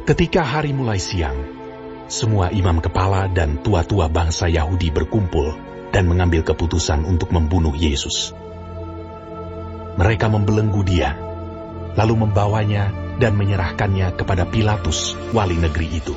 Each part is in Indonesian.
Ketika hari mulai siang, semua imam kepala dan tua-tua bangsa Yahudi berkumpul dan mengambil keputusan untuk membunuh Yesus. Mereka membelenggu dia, lalu membawanya dan menyerahkannya kepada Pilatus, wali negeri itu.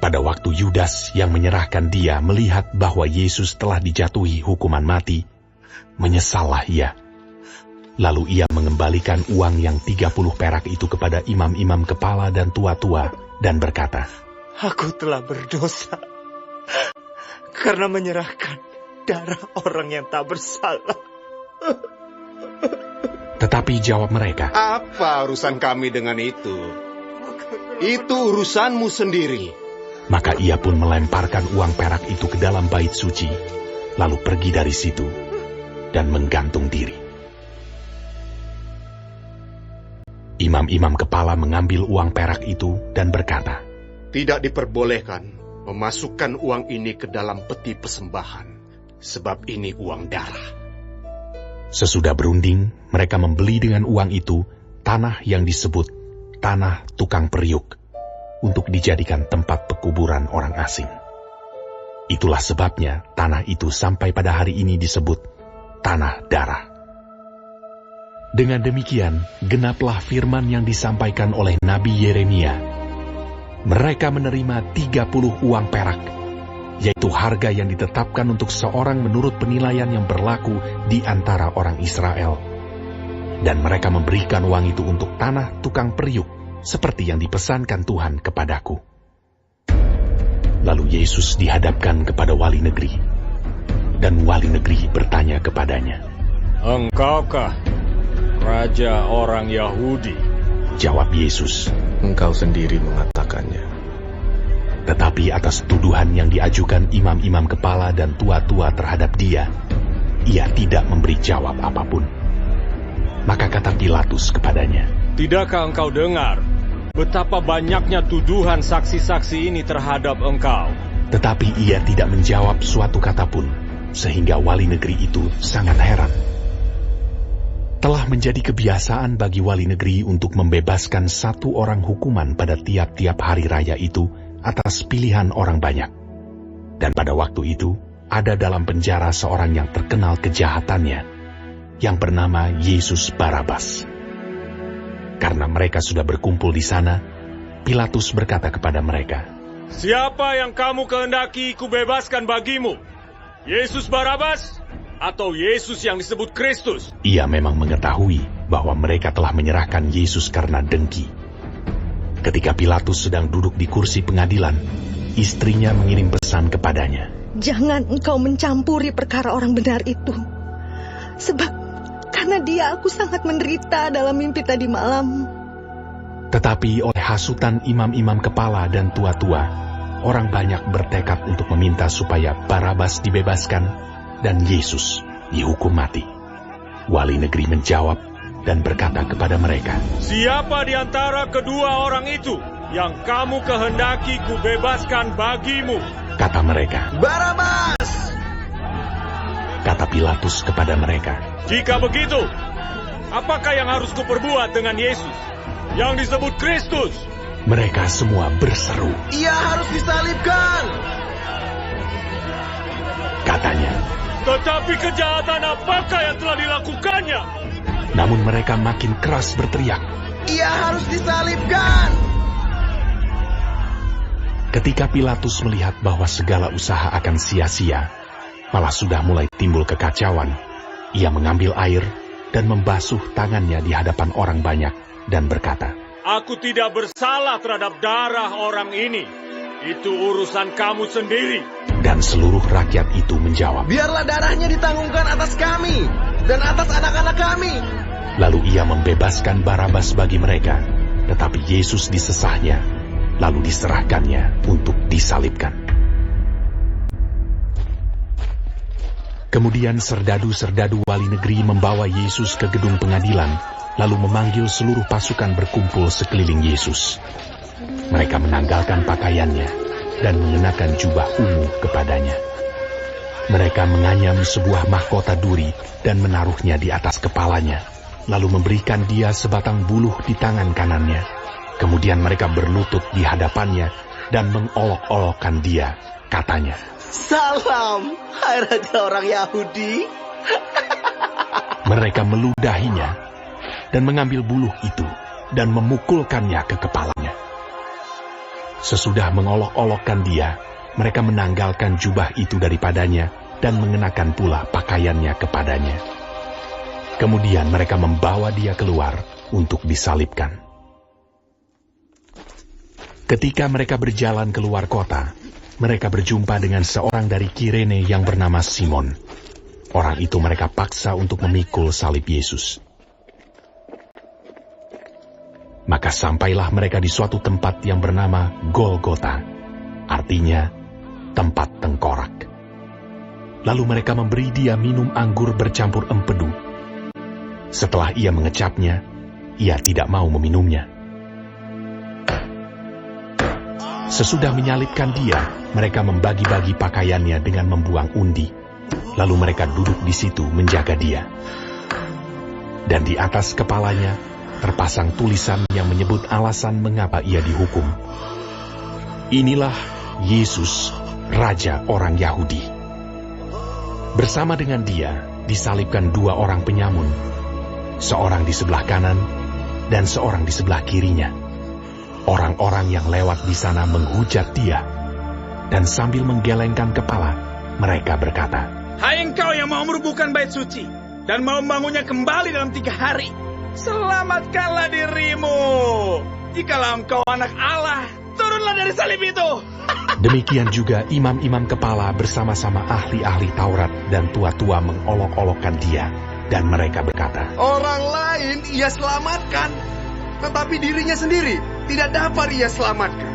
Pada waktu Yudas yang menyerahkan dia melihat bahwa Yesus telah dijatuhi hukuman mati, menyesallah ia. Lalu ia mengembalikan uang yang 30 perak itu kepada imam-imam kepala dan tua-tua dan berkata, "Aku telah berdosa karena menyerahkan darah orang yang tak bersalah." Tetapi jawab mereka, "Apa urusan kami dengan itu? Itu urusanmu sendiri." Maka ia pun melemparkan uang perak itu ke dalam bait suci, lalu pergi dari situ dan menggantung diri. Imam-imam kepala mengambil uang perak itu dan berkata, "Tidak diperbolehkan memasukkan uang ini ke dalam peti persembahan, sebab ini uang darah." Sesudah berunding, mereka membeli dengan uang itu tanah yang disebut tanah tukang periuk untuk dijadikan tempat pekuburan orang asing. Itulah sebabnya tanah itu sampai pada hari ini disebut tanah darah. Dengan demikian, genaplah firman yang disampaikan oleh Nabi Yeremia. Mereka menerima 30 uang perak, yaitu harga yang ditetapkan untuk seorang menurut penilaian yang berlaku di antara orang Israel. Dan mereka memberikan uang itu untuk tanah tukang periuk, seperti yang dipesankan Tuhan kepadaku. Lalu Yesus dihadapkan kepada wali negeri, dan wali negeri bertanya kepadanya, "Engkaukah Raja orang Yahudi?" Jawab Yesus, "Engkau sendiri mengatakannya." Tetapi atas tuduhan yang diajukan imam-imam kepala dan tua-tua terhadap dia, ia tidak memberi jawab apapun. Maka kata Pilatus kepadanya, "Tidakkah engkau dengar betapa banyaknya tuduhan saksi-saksi ini terhadap engkau?" Tetapi ia tidak menjawab suatu kata pun, sehingga wali negeri itu sangat heran. Telah menjadi kebiasaan bagi wali negeri untuk membebaskan satu orang hukuman pada tiap-tiap hari raya itu atas pilihan orang banyak. Dan pada waktu itu, ada dalam penjara seorang yang terkenal kejahatannya, yang bernama Yesus Barabas. Karena mereka sudah berkumpul di sana, Pilatus berkata kepada mereka, "Siapa yang kamu kehendaki kubebaskan bagimu? Yesus Barabas atau Yesus yang disebut Kristus?" Ia memang mengetahui bahwa mereka telah menyerahkan Yesus karena dengki. Ketika Pilatus sedang duduk di kursi pengadilan, istrinya mengirim pesan kepadanya, "Jangan engkau mencampuri perkara orang benar itu. Sebab karena dia aku sangat menderita dalam mimpi tadi malam." Tetapi oleh hasutan imam-imam kepala dan tua-tua, orang banyak bertekad untuk meminta supaya Barabas dibebaskan dan Yesus dihukum mati. Wali negeri menjawab dan berkata kepada mereka, "Siapa di antara kedua orang itu yang kamu kehendaki kubebaskan bagimu?" Kata mereka, "Barabas!" Kata Pilatus kepada mereka, "Jika begitu, apakah yang harus kuperbuat dengan Yesus yang disebut Kristus?" Mereka semua berseru, "Ia harus disalibkan!" Katanya. "Tetapi kejahatan apakah yang telah dilakukannya?" Namun mereka makin keras berteriak, "Ia harus disalibkan!" Ketika Pilatus melihat bahwa segala usaha akan sia-sia, malah sudah mulai timbul kekacauan, ia mengambil air dan membasuh tangannya di hadapan orang banyak dan berkata, "Aku tidak bersalah terhadap darah orang ini. Itu urusan kamu sendiri." Dan seluruh rakyat itu menjawab, "Biarlah darahnya ditanggungan atas kami dan atas anak-anak kami." Lalu ia membebaskan Barabas bagi mereka, tetapi Yesus disesahnya, lalu diserahkannya untuk disalibkan. Kemudian serdadu-serdadu wali negeri membawa Yesus ke gedung pengadilan, lalu memanggil seluruh pasukan berkumpul sekeliling Yesus. Mereka menanggalkan pakaiannya dan mengenakan jubah ungu kepadanya. Mereka menganyam sebuah mahkota duri dan menaruhnya di atas kepalanya, lalu memberikan dia sebatang buluh di tangan kanannya Kemudian mereka berlutut di hadapannya dan mengolok-olokkan dia, katanya, Salam, hai raja orang Yahudi. Mereka meludahinya dan mengambil buluh itu dan memukulkannya ke kepalanya. Sesudah mengolok-olokkan dia, mereka menanggalkan jubah itu daripadanya dan mengenakan pula pakaiannya kepadanya. Kemudian mereka membawa dia keluar untuk disalibkan. Ketika mereka berjalan keluar kota, mereka berjumpa dengan seorang dari Kirene yang bernama Simon. Orang itu mereka paksa untuk memikul salib Yesus. Maka sampailah mereka di suatu tempat yang bernama Golgota, artinya tempat tengkorak. Lalu mereka memberi dia minum anggur bercampur empedu. Setelah ia mengecapnya, ia tidak mau meminumnya. Sesudah menyalibkan dia, mereka membagi-bagi pakaiannya dengan membuang undi. Lalu mereka duduk di situ menjaga dia. Dan di atas kepalanya terpasang tulisan yang menyebut alasan mengapa ia dihukum. Inilah Yesus, Raja orang Yahudi. Bersama dengan dia disalibkan dua orang penyamun, seorang di sebelah kanan dan seorang di sebelah kirinya. Orang-orang yang lewat di sana menghujat dia, dan sambil menggelengkan kepala, mereka berkata, Hai engkau yang mau merubuhkan bait suci, dan mau membangunnya kembali dalam 3 hari, selamatkanlah dirimu. Jikalau engkau anak Allah, turunlah dari salib itu. Demikian juga imam-imam kepala bersama-sama ahli-ahli Taurat dan tua-tua mengolok-olokkan dia, dan mereka berkata, Orang lain ia selamatkan, tetapi dirinya sendiri tidak dapat ia selamatkan.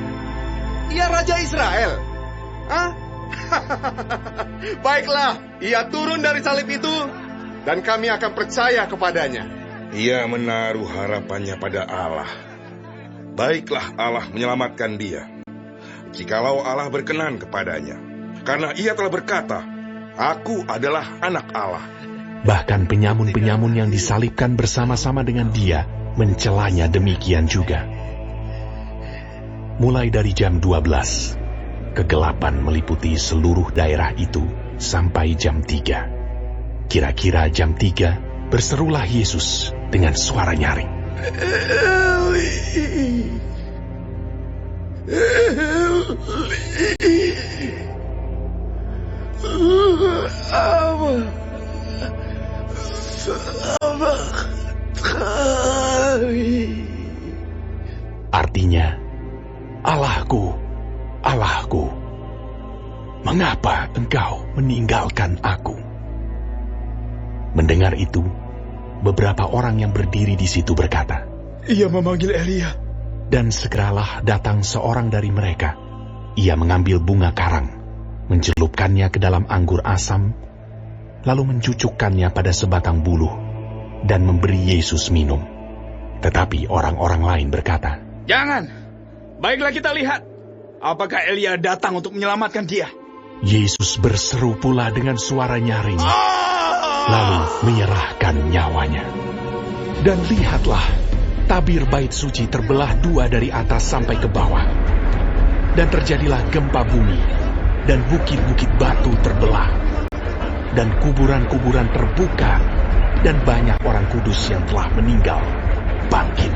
Ia Raja Israel. Hah? Baiklah, ia turun dari salib itu, dan kami akan percaya kepadanya. Ia menaruh harapannya pada Allah. Baiklah Allah menyelamatkan dia, jikalau Allah berkenan kepadanya. Karena ia telah berkata, Aku adalah anak Allah. Bahkan penyamun-penyamun yang disalibkan bersama-sama dengan dia mencelanya demikian juga. Mulai dari jam 12, kegelapan meliputi seluruh daerah itu sampai jam 3. Kira-kira jam 3, berserulah Yesus dengan suara nyaring. Eli, Artinya, Allahku, Allahku, mengapa engkau meninggalkan aku? Mendengar itu, beberapa orang yang berdiri di situ berkata, Ia memanggil Elia. Dan segeralah datang seorang dari mereka. Ia mengambil bunga karang, mencelupkannya ke dalam anggur asam, lalu mencucukkannya pada sebatang buluh, dan memberi Yesus minum. Tetapi orang-orang lain berkata, Jangan, baiklah kita lihat, apakah Elia datang untuk menyelamatkan dia. Yesus berseru pula dengan suara nyaring, lalu menyerahkan nyawanya. Dan lihatlah, tabir bait suci terbelah 2 dari atas sampai ke bawah. Dan terjadilah gempa bumi, dan bukit-bukit batu terbelah. Dan kuburan-kuburan terbuka, dan banyak orang kudus yang telah meninggal bangkit.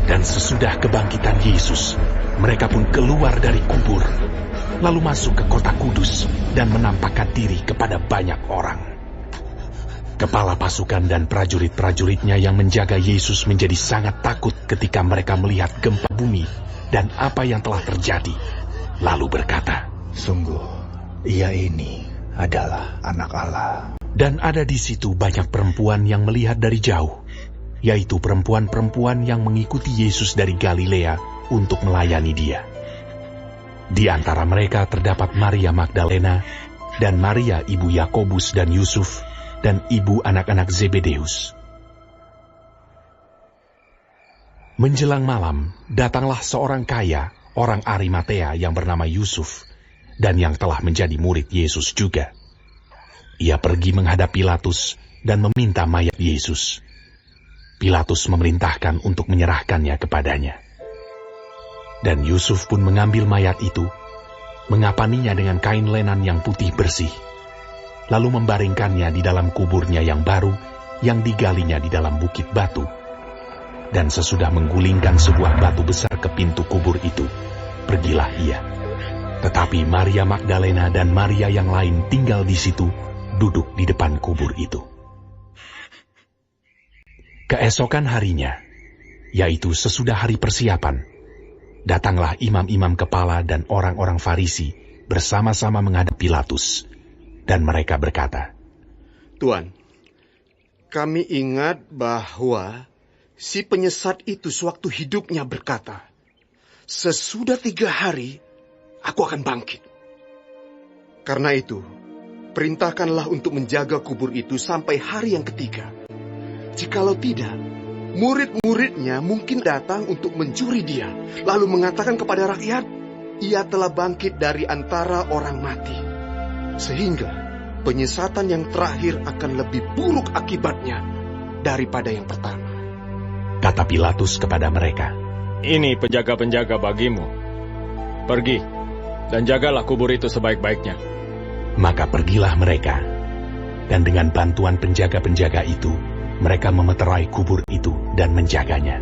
Dan sesudah kebangkitan Yesus, mereka pun keluar dari kubur, lalu masuk ke kota kudus dan menampakkan diri kepada banyak orang. Kepala pasukan dan prajurit-prajuritnya yang menjaga Yesus menjadi sangat takut ketika mereka melihat gempa bumi dan apa yang telah terjadi. Lalu berkata, Sungguh, ia ini adalah anak Allah. Dan ada di situ banyak perempuan yang melihat dari jauh, yaitu perempuan-perempuan yang mengikuti Yesus dari Galilea untuk melayani dia. Di antara mereka terdapat Maria Magdalena dan Maria ibu Yakobus dan Yusuf dan ibu anak-anak Zebedeus. Menjelang malam, datanglah seorang kaya, orang Arimatea yang bernama Yusuf, dan yang telah menjadi murid Yesus juga. Ia pergi menghadap Pilatus dan meminta mayat Yesus. Pilatus memerintahkan untuk menyerahkannya kepadanya. Dan Yusuf pun mengambil mayat itu, mengapaninya dengan kain lenan yang putih bersih, lalu membaringkannya di dalam kuburnya yang baru yang digalinya di dalam bukit batu. Dan sesudah menggulingkan sebuah batu besar ke pintu kubur itu, pergilah ia. Tetapi Maria Magdalena dan Maria yang lain tinggal di situ, duduk di depan kubur itu. Keesokan harinya, yaitu sesudah hari persiapan, datanglah imam-imam kepala dan orang-orang Farisi bersama-sama menghadap Pilatus, dan mereka berkata, Tuan, kami ingat bahwa si penyesat itu sewaktu hidupnya berkata, sesudah 3 hari, aku akan bangkit. Karena itu, perintahkanlah untuk menjaga kubur itu sampai hari yang ketiga. Jikalau tidak, murid-muridnya mungkin datang untuk mencuri dia, lalu mengatakan kepada rakyat, ia telah bangkit dari antara orang mati. Sehingga penyesatan yang terakhir akan lebih buruk akibatnya daripada yang pertama. Kata Pilatus kepada mereka, Ini penjaga-penjaga bagimu. Pergi, dan jagalah kubur itu sebaik-baiknya. Maka pergilah mereka, dan dengan bantuan penjaga-penjaga itu, mereka memeterai kubur itu dan menjaganya.